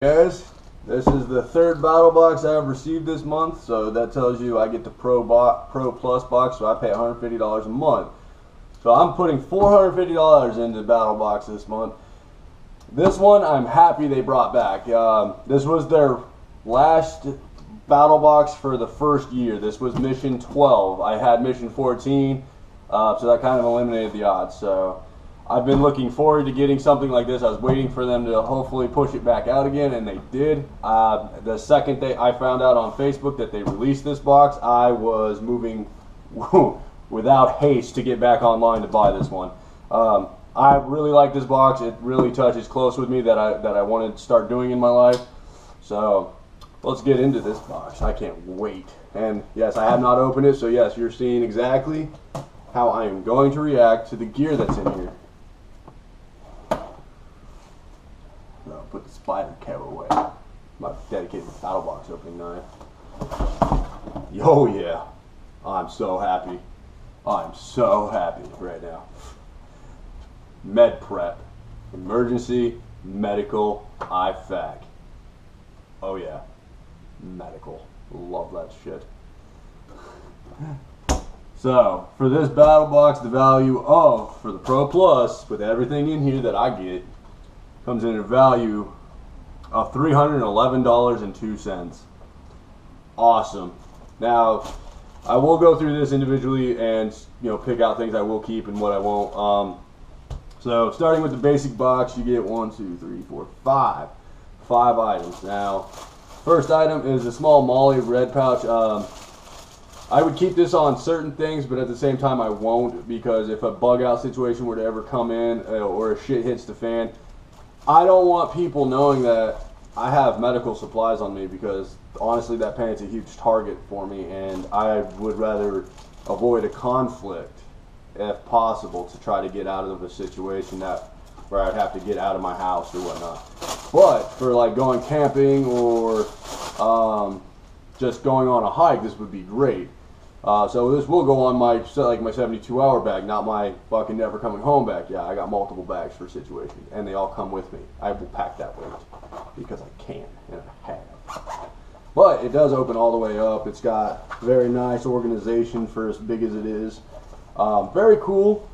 Guys, this is the third battle box I have received this month, so that tells you I get the Pro Plus box, so I pay $150 a month. So I'm putting $450 into the battle box this month. This one I'm happy they brought back. This was their last battle box for the first year. This was mission 12. I had mission 14, so that kind of eliminated the odds. So I've been looking forward to getting something like this. I was waiting for them to hopefully push it back out again, and they did. The second day I found out on Facebook that they released this box, I was moving without haste to get back online to buy this one. I really like this box. It really touches close with me that I wanted to start doing in my life. So let's get into this box. I can't wait. And yes, I have not opened it, so yes, you're seeing exactly how I am going to react to the gear that's in here. No, put the spider cab away. My dedicated battle box opening knife. Oh yeah, I'm so happy. I'm so happy right now. Med prep, emergency medical IFAC. Oh yeah, medical. Love that shit. So for this battle box, the value of for the Pro Plus with everything in here that I get comes in a value of $311.02. Awesome. Now I will go through this individually and pick out things I will keep and what I won't. So starting with the basic box, you get 1, 2, 3, 4, 5 items. Now, first item is a small Molly red pouch. I would keep this on certain things, but at the same time I won't, because if a bug out situation were to ever come in or if shit hits the fan, I don't want people knowing that I have medical supplies on me, because honestly that paint's a huge target for me, and I would rather avoid a conflict if possible to try to get out of a situation where I'd have to get out of my house or whatnot. But for like going camping or just going on a hike, this would be great. So this will go on my 72-hour bag, not my fucking never coming home bag. Yeah, I got multiple bags for situations, and they all come with me. I will pack that weight because I can and I have. But it does open all the way up. It's got very nice organization for as big as it is. Very cool.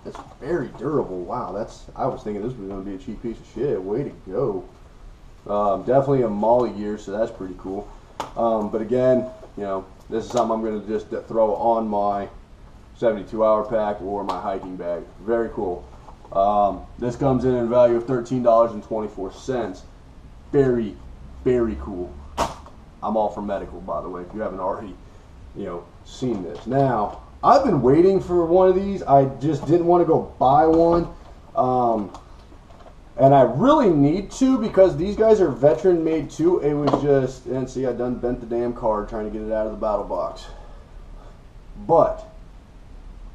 It's very durable. Wow, I was thinking this was going to be a cheap piece of shit. Way to go. Definitely a Molly gear, so that's pretty cool. But again, this is something I'm going to just throw on my 72-hour pack or my hiking bag. Very cool. This comes in a value of $13.24. Very, very cool. I'm all for medical, by the way, if you haven't already, seen this. Now, I've been waiting for one of these. I just didn't want to go buy one. And I really need to, because these guys are veteran made too. It was just, and see, I done bent the damn card trying to get it out of the battle box. But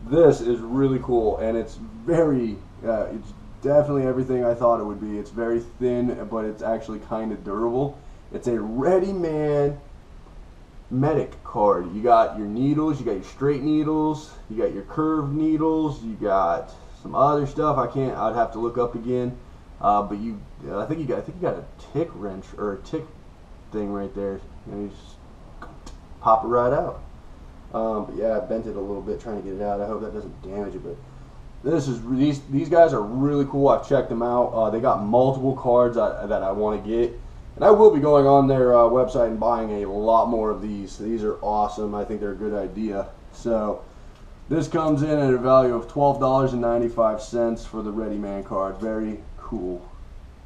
this is really cool, and it's very, it's definitely everything I thought it would be. It's very thin, but it's actually kind of durable. It's a readyman medic card. You got your needles, you got your straight needles, you got your curved needles, you got some other stuff I'd have to look up again. But I think you got a tick wrench or a tick thing right there, and you just pop it right out. But yeah, I bent it a little bit trying to get it out. I hope that doesn't damage it. But these guys are really cool. I've checked them out. They got multiple cards that I want to get, and I will be going on their website and buying a lot more of these. These are awesome. I think they're a good idea. So this comes in at a value of $12.95 for the readyman card. Very cool.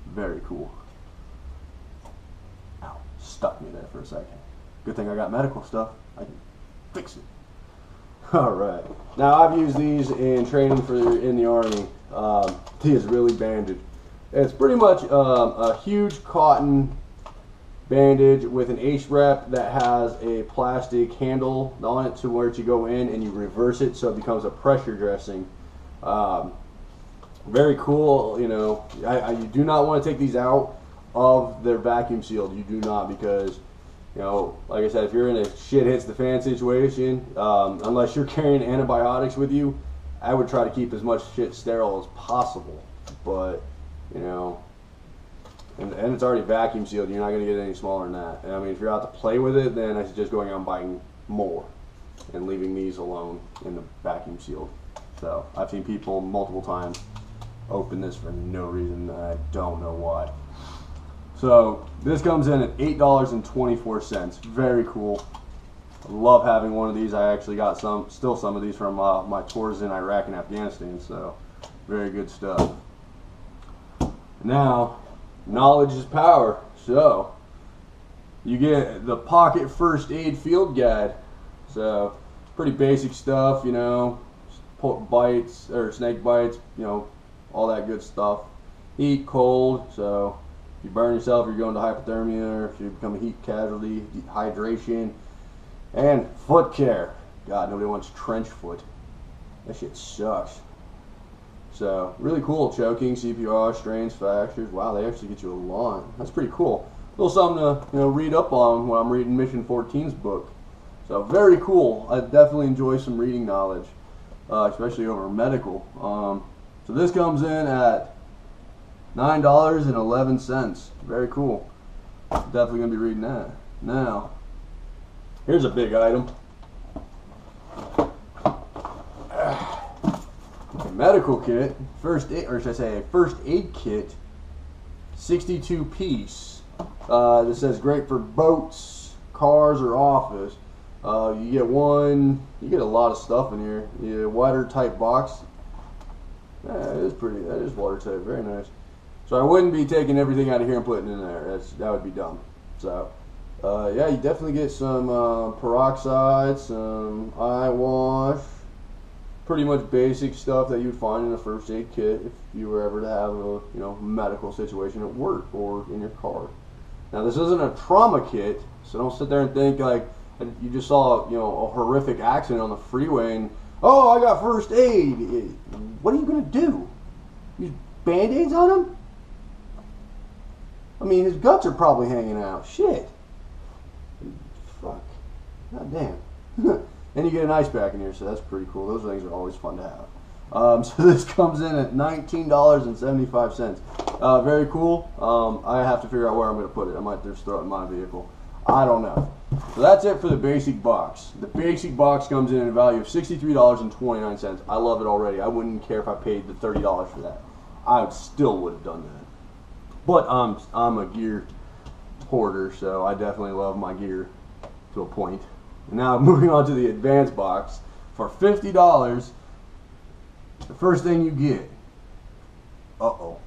Very cool. Ow, stuck me there for a second. Good thing I got medical stuff. I can fix it. Alright. Now I've used these in training in the Army. He is really banded. It's pretty much a huge cotton bandage with an H-wrap that has a plastic handle on it to where you go in and you reverse it so it becomes a pressure dressing. Very cool. You do not want to take these out of their vacuum sealed. You do not, because like I said, if you're in a shit hits the fan situation, unless you're carrying antibiotics with you, I would try to keep as much shit sterile as possible. But and it's already vacuum sealed. You're not going to get any smaller than that. And I mean, if you're out to play with it, then I suggest going out and buying more and leaving these alone in the vacuum sealed. So I've seen people multiple times open this for no reason. I don't know why. So this comes in at $8.24. Very cool. I love having one of these. I actually got still some of these from my tours in Iraq and Afghanistan. So very good stuff. Now, knowledge is power. So you get the pocket first aid field guide. So pretty basic stuff, you know, bites or snake bites, you know, all that good stuff. Heat, cold. So if you burn yourself, you're going to hypothermia, or if you become a heat casualty, dehydration, and foot care. God, nobody wants trench foot. That shit sucks. So really cool. Choking, CPR, strains, fractures. Wow, they actually get you a lot. That's pretty cool. A little something to read up on when I'm reading Mission 14's book. So very cool. I definitely enjoy some reading knowledge, especially over medical. So this comes in at $9.11. Very cool. Definitely gonna be reading that. Now, here's a big item. A medical kit, first aid, or should I say a first aid kit, 62 piece. This says great for boats, cars, or office. You get one, you get a lot of stuff in here. You get a watertight box. Yeah, it is pretty, that is watertight, very nice. So I wouldn't be taking everything out of here and putting it in there. That would be dumb. So, yeah, you definitely get some peroxide, some eye wash, pretty much basic stuff that you'd find in a first aid kit if you were ever to have a medical situation at work or in your car. Now this isn't a trauma kit, so don't sit there and think like you just saw a horrific accident on the freeway and oh, I got first aid. What are you gonna do? Use band-aids on him? I mean, his guts are probably hanging out. Shit. Fuck. God damn. And you get an ice pack in here, so that's pretty cool. Those things are always fun to have. So this comes in at $19.75. Very cool. I have to figure out where I'm going to put it. I might just throw it in my vehicle. I don't know. So that's it for the basic box. The basic box comes in at a value of $63.29. I love it already. I wouldn't care if I paid the $30 for that. I still would have done that. But I'm a gear hoarder, so I definitely love my gear to a point. Now moving on to the advanced box. For $50, the first thing you get. Oh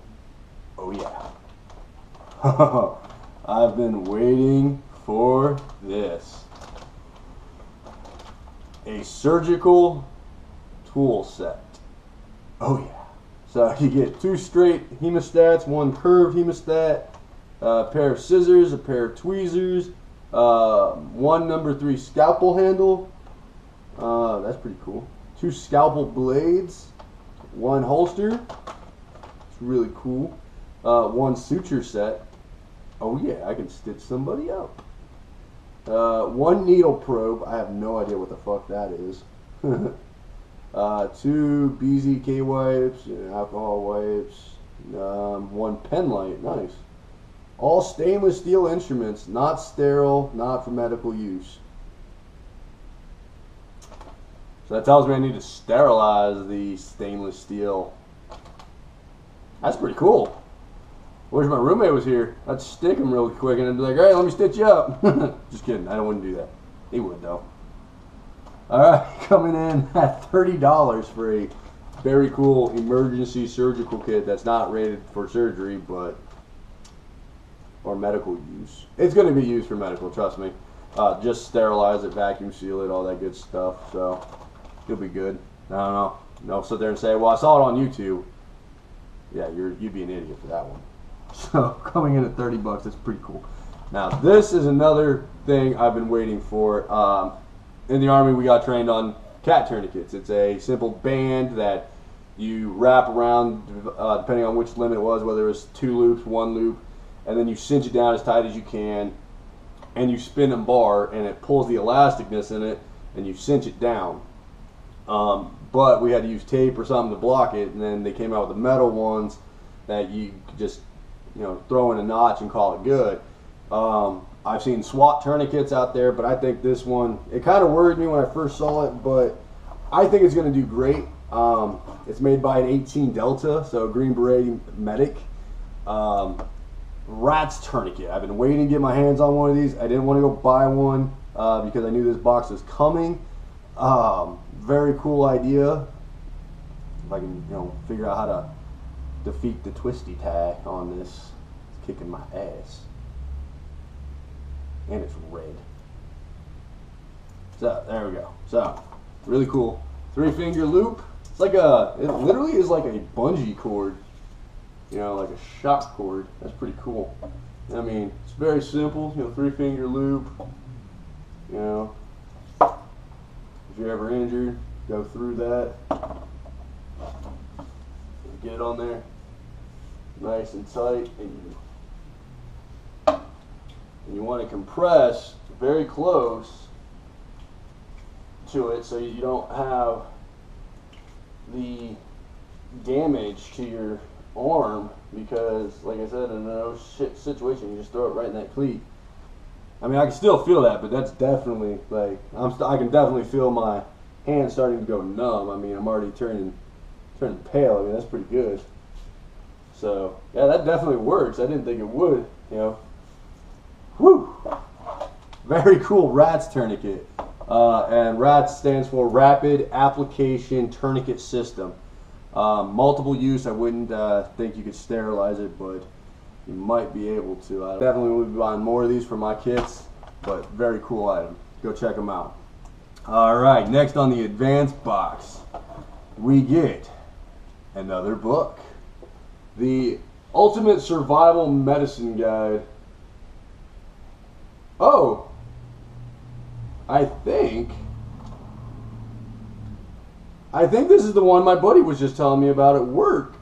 yeah. I've been waiting for this. A surgical tool set. Oh yeah. So you get 2 straight hemostats, 1 curved hemostat, a pair of scissors, a pair of tweezers, 1 number 3 scalpel handle. That's pretty cool. 2 scalpel blades, 1 holster. It's really cool. 1 suture set. Oh yeah, I can stitch somebody up. 1 needle probe. I have no idea what the fuck that is. 2 BZK wipes, alcohol wipes, 1 pen light. Nice. All stainless steel instruments, not sterile, not for medical use. So that tells me I need to sterilize the stainless steel. That's pretty cool. I wish my roommate was here. I'd stick him real quick and I'd be like, all right, let me stitch you up. Just kidding. I wouldn't do that. He would, though. Alright, coming in at $30 for a very cool emergency surgical kit that's not rated for surgery, but or medical use. It's going to be used for medical, trust me. Just sterilize it, vacuum seal it, all that good stuff. So you'll be good. I don't know. Don't sit there and say, well, I saw it on YouTube. Yeah, you'd be an idiot for that one. So coming in at $30, that's pretty cool. Now this is another thing I've been waiting for. In the Army, we got trained on cat tourniquets. It's a simple band that you wrap around, depending on which limb it was, whether it was 2 loops, 1 loop, and then you cinch it down as tight as you can, and you spin a bar, and it pulls the elasticness in it, and you cinch it down. But we had to use tape or something to block it, and then they came out with the metal ones that you could just throw in a notch and call it good. I've seen SWAT tourniquets out there, but I think this one, it kind of worried me when I first saw it, but I think it's going to do great. It's made by an 18 Delta, so Green Beret medic. Rat's tourniquet. I've been waiting to get my hands on one of these. I didn't want to go buy one because I knew this box was coming. Very cool idea. If I can, figure out how to defeat the twisty tie on this. It's kicking my ass. And it's red. So there we go. So really cool. 3-finger loop. It's like it literally is like a bungee cord. Like a shock cord. That's pretty cool. I mean, it's very simple. 3-finger loop. If you're ever injured, go through that. Get it on there, nice and tight, and you want to compress very close to it so you don't have the damage to your arm, because like I said, in a situation you just throw it right in that cleat. I mean, I can still feel that, but that's definitely like I can definitely feel my hand starting to go numb. I mean, I'm already turning pale. I mean, that's pretty good. So yeah, that definitely works. I didn't think it would. Whew. Very cool RATS tourniquet. And RATS stands for Rapid Application Tourniquet System. Multiple use. I wouldn't think you could sterilize it, but you might be able to. I definitely will be buying more of these for my kits, but very cool item. Go check them out. Alright, next on the advanced box, we get another book. The Ultimate Survival Medicine Guide. Oh, I think this is the one my buddy was just telling me about at work.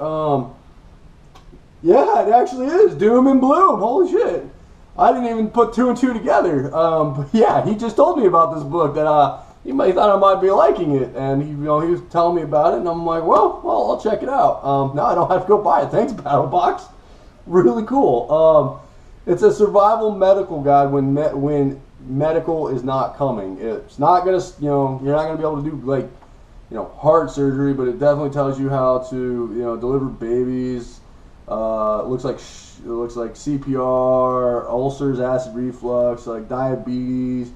Yeah, it actually is. Doom and Bloom. Holy shit. I didn't even put 2 and 2 together. But yeah, he just told me about this book that he thought I might be liking it, and he was telling me about it, and I'm like, well, I'll check it out. Now I don't have to go buy it. Thanks, BattleBox. Really cool. It's a survival medical guide when medical is not coming. It's not gonna, you're not gonna be able to do like, heart surgery, but it definitely tells you how to, deliver babies. It looks like CPR, ulcers, acid reflux, like diabetes.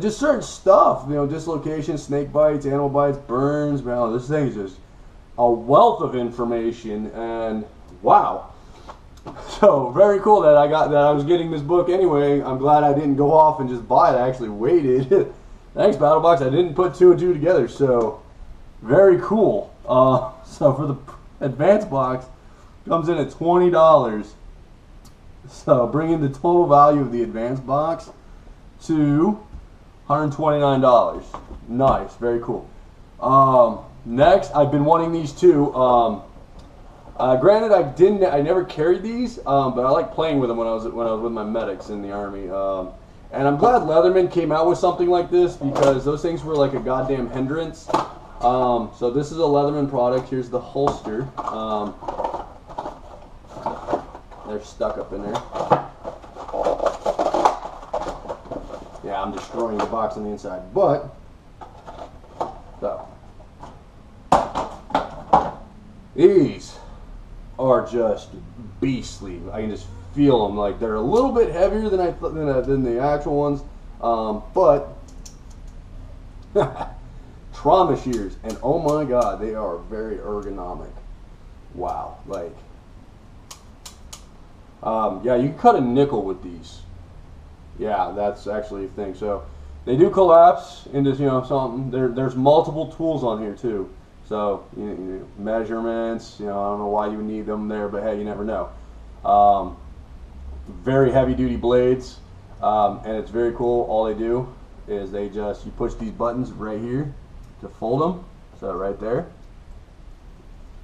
Just certain stuff, dislocations, snake bites, animal bites, burns. Man, this thing is just a wealth of information, and wow. So very cool that I was getting this book anyway. I'm glad I didn't go off and just buy it. I actually waited. Thanks, BattleBox. I didn't put 2 and 2 together, so very cool. So for the advanced box, comes in at $20. So bringing the total value of the advanced box to $129. Nice, very cool. Next, I've been wanting these too. Granted, I never carried these, but I like playing with them when I was with my medics in the army. And I'm glad Leatherman came out with something like this, because those things were like a goddamn hindrance. So this is a Leatherman product. Here's the holster. They're stuck up in there. Yeah, I'm destroying the box on the inside. But, so, these are just beastly. I can just feel them. Like, they're a little bit heavier than than the actual ones. But, trauma shears. And oh my god, they are very ergonomic. Wow. Like, yeah, you can cut a nickel with these. Yeah, that's actually a thing. So they do collapse into something. There's multiple tools on here too. So measurements. I don't know why you would need them there, but hey, you never know. Very heavy duty blades, and it's very cool. All they do is you push these buttons right here to fold them. So right there,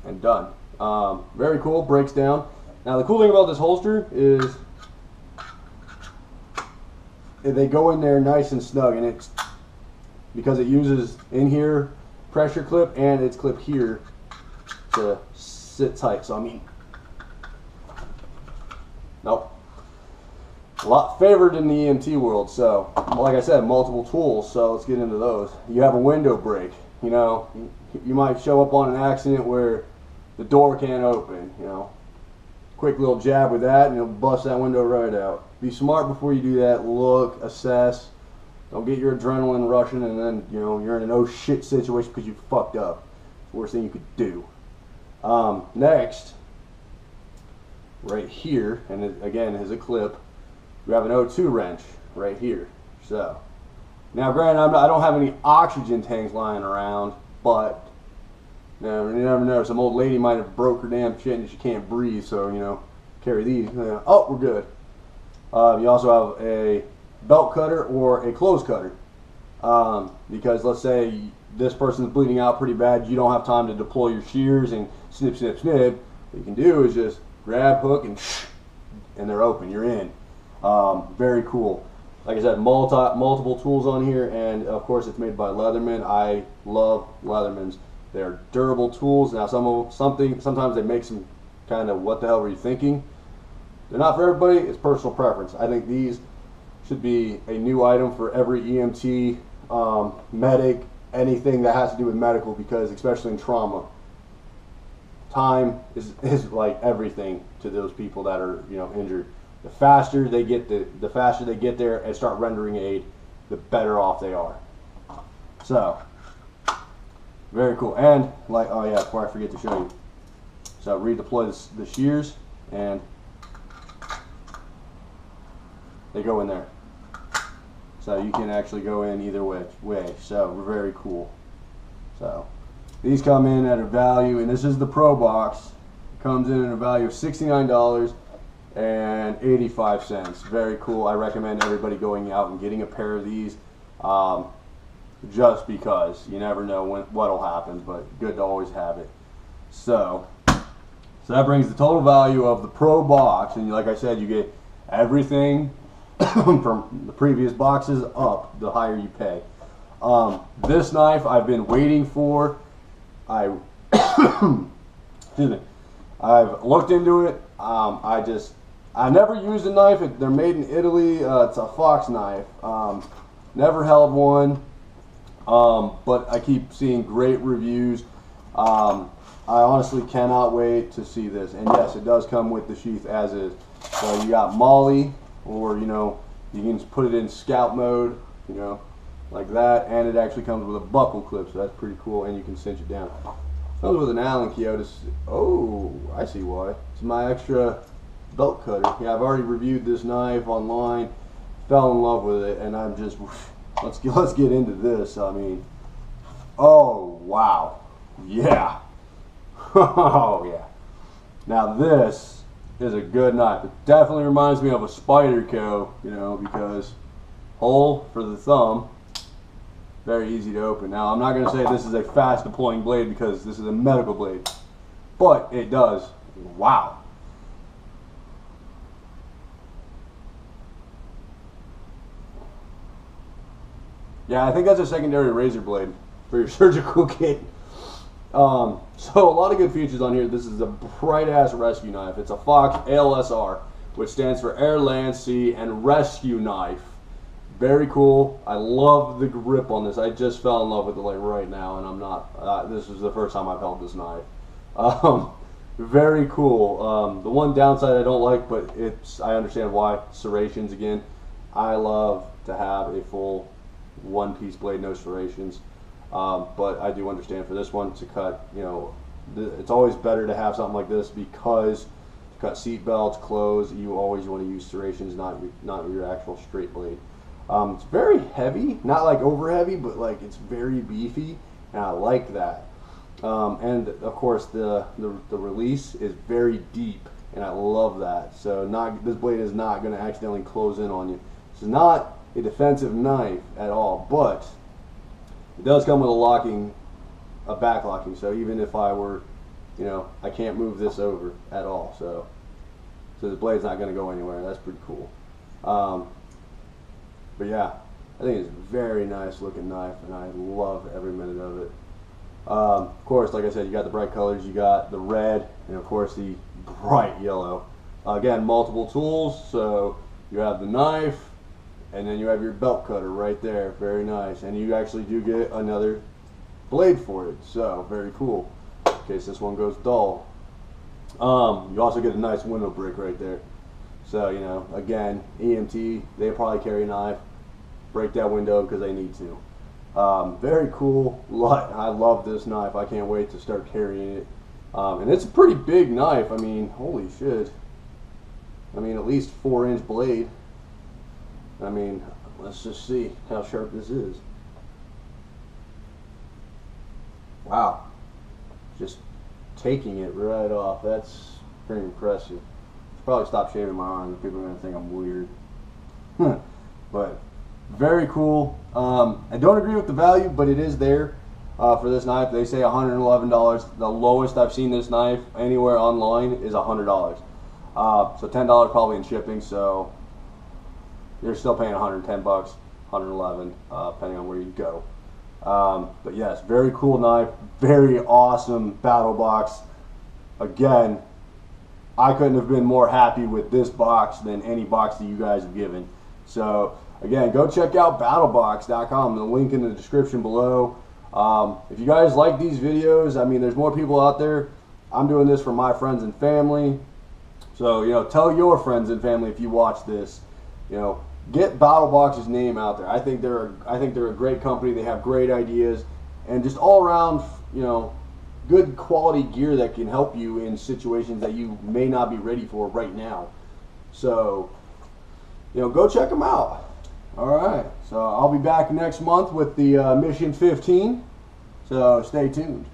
and done. Very cool. Breaks down. Now the cool thing about this holster is they go in there nice and snug, and it's because it uses in here pressure clip and it's clip here to sit tight. So I mean, Nope. A lot favored in the EMT world. So, like I said, multiple tools. So let's get into those. You have a window break. You know, you might show up on an accident where the door can't open. You know, quick little jab with that, and it'll bust that window right out. Be smart before you do that. Look, assess. Don't get your adrenaline rushing, and then you're in an oh shit situation because you fucked up. It's the worst thing you could do. Next, right here, and it, again, is a clip. We have an O2 wrench right here. So, now granted, I don't have any oxygen tanks lying around, but you never know. Some old lady might have broke her damn shit and she can't breathe, so, carry these. Oh, we're good. You also have a belt cutter or a clothes cutter. Because let's say this person's bleeding out pretty bad, you don't have time to deploy your shears and snip, snip, snip. What you can do is just grab, hook, and they're open. You're in. Very cool. Like I said, multiple tools on here, and of course it's made by Leatherman. I love Leathermans. They're durable tools. Now sometimes they make some kind of what the hell were you thinking. They're not for everybody. It's personal preference. I think these should be a new item for every EMT, medic, anything that has to do with medical, because especially in trauma, time is like everything to those people that are injured. The faster they get there and start rendering aid, the better off they are. So, very cool. And oh yeah, before I forget to show you, so redeploy the shears, and they go in there. So you can actually go in either way. So very cool. So these come in at a value, and this is the Pro Box. It comes in at a value of $69.85. Very cool. I recommend everybody going out and getting a pair of these, just because you never know what'll happen. But good to always have it. So that brings the total value of the Pro Box, and like I said, you get everything from the previous boxes up, the higher you pay. This knife I've been waiting for. Excuse me. I've looked into it. I never used a knife. They're made in Italy. It's a fox knife. Never held one, but I keep seeing great reviews. I honestly cannot wait to see this. And yes, it does come with the sheath as is. So you got Molly, or you can just put it in scout mode, like that, and it actually comes with a buckle clip, so that's pretty cool, and you can cinch it down. Comes with an Allen key. Oh, I see why. It's my extra belt cutter. Yeah, I've already reviewed this knife online, fell in love with it, and I'm just let's get into this. I mean, oh wow, yeah. Oh yeah. Now this is a good knife. It definitely reminds me of a Spyderco, because hole for the thumb, very easy to open. Now I'm not going to say this is a fast deploying blade because this is a medical blade, but it does. Wow. Yeah, I think that's a secondary razor blade for your surgical kit. So a lot of good features on here. This is a bright ass rescue knife. It's a Fox ALSR, which stands for Air, Land, Sea, and Rescue Knife. Very cool. I love the grip on this. I just fell in love with it like right now, and I'm not. This is the first time I've held this knife. Very cool. The one downside I don't like, but I understand why. Serrations again. I love to have a full one-piece blade, no serrations. But I do understand for this one to cut, it's always better to have something like this, because to cut seat belts, clothes, you always want to use serrations, not your actual straight blade. It's very heavy, not like over heavy, but like it's very beefy, and I like that. And of course the release is very deep, and I love that. So this blade is not going to accidentally close in on you. This is not a defensive knife at all, but it does come with a back locking, so even if I were, I can't move this over at all, so the blade's not going to go anywhere. That's pretty cool. But yeah, I think it's a very nice looking knife, and I love every minute of it. Of course, like I said, you got the bright colors, you got the red, and of course the bright yellow. Again, multiple tools, so you have the knife, and then you have your belt cutter right there. Very nice. And you actually do get another blade for it, so very cool, in case this one goes dull. You also get a nice window brick right there. So, you know, again, EMT, they probably carry a knife, break that window because they need to. Very cool. I love this knife. I can't wait to start carrying it. And it's a pretty big knife. I mean, holy shit. I mean, at least 4-inch blade. I mean, let's just see how sharp this is. Wow. Just taking it right off. That's pretty impressive. Probably stop shaving my arm. People are going to think I'm weird. But very cool. I don't agree with the value, but it is there for this knife. They say $111. The lowest I've seen this knife anywhere online is $100. So $10 probably in shipping. So you're still paying 110 bucks, 111, depending on where you go. But yes, very cool knife. Very awesome battle box. Again, I couldn't have been more happy with this box than any box that you guys have given. So again, go check out battlebox.com. The link in the description below. If you guys like these videos, I mean, there's more people out there. I'm doing this for my friends and family. So, you know, tell your friends and family if you watch this. You know, get BattleBox's name out there. I think they're a great company. They have great ideas and just all around, you know, good quality gear that can help you in situations that you may not be ready for right now. So, you know, go check them out. All right, so I'll be back next month with the Mission 15. So stay tuned.